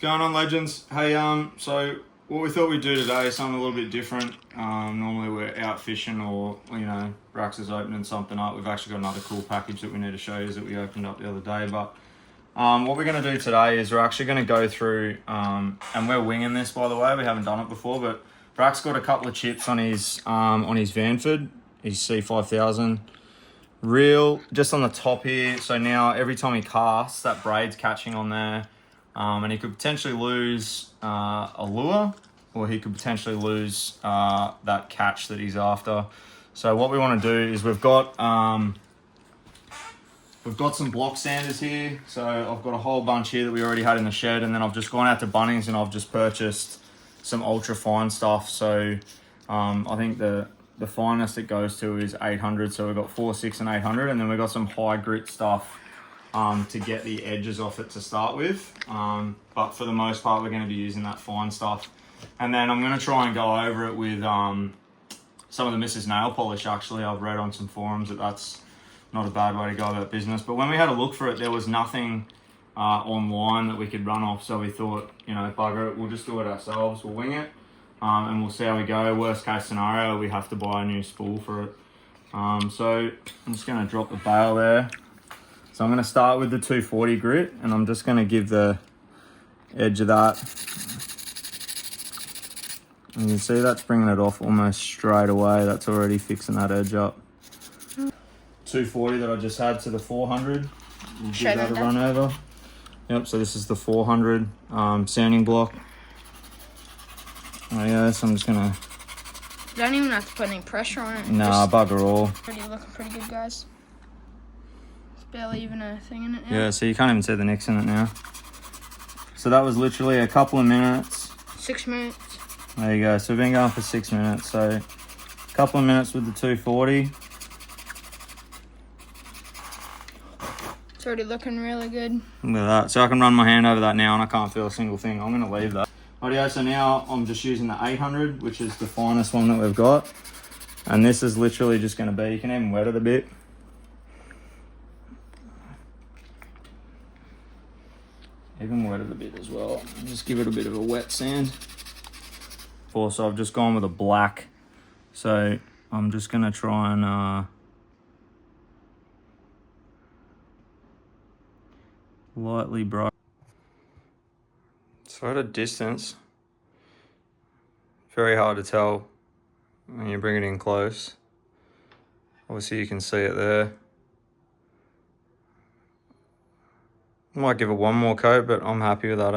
going on, legends? Hey, so what we thought we'd do today is something a little bit different. Normally we're out fishing or, Rax is opening something up. We've actually got another cool package that we need to show you that we opened up the other day. But what we're going to do today is we're actually going to go through, and we're winging this, by the way. We haven't done it before, but Rax got a couple of chips on his Vanford, his C5000. Reel just on the top here. So now every time he casts, that braid's catching on there. And he could potentially lose a lure, or he could potentially lose that catch that he's after. So what we want to do is we've got some block sanders here. So I've got a whole bunch here that we already had in the shed, and then I've just gone out to Bunnings and I've just purchased some ultra fine stuff. So I think the finest it goes to is 800. So we've got 4, 6 and 800, and then we've got some high grit stuff to get the edges off it to start with. But for the most part, we're going to be using that fine stuff. And then I'm going to try and go over it with some of the Mrs. Nail Polish, actually. I've read on some forums that that's not a bad way to go about business. But when we had a look for it, there was nothing online that we could run off. So we thought, bugger it, we'll just do it ourselves. We'll wing it and we'll see how we go. Worst case scenario, we have to buy a new spool for it. So I'm just going to drop the bail there. So I'm going to start with the 240 grit, and I'm just going to give the edge of that. And you can see that's bringing it off almost straight away. That's already fixing that edge up. 240 that I just had to the 400. We'll give that a run over. Yep, so this is the 400 sanding block. Oh yeah, so I'm just going to... You don't even have to put any pressure on it. Nah, bugger all. Already looking pretty good, guys. Barely even a thing in it now. Yeah, so you can't even see the nicks in it now. So that was literally a couple of minutes. 6 minutes. There you go. So we've been going for 6 minutes. So a couple of minutes with the 240. It's already looking really good. Look at that. So I can run my hand over that now and I can't feel a single thing. I'm going to leave that. Rightio, so now I'm just using the 800, which is the finest one that we've got. And this is literally just going to be, you can even wet it a bit. Even wet it a bit as well. Just give it a bit of a wet sand. Also, I've just gone with a black. So I'm just going to try and lightly brush. So at a distance, very hard to tell when you bring it in close. Obviously you can see it there. Might give it one more coat, but I'm happy with that.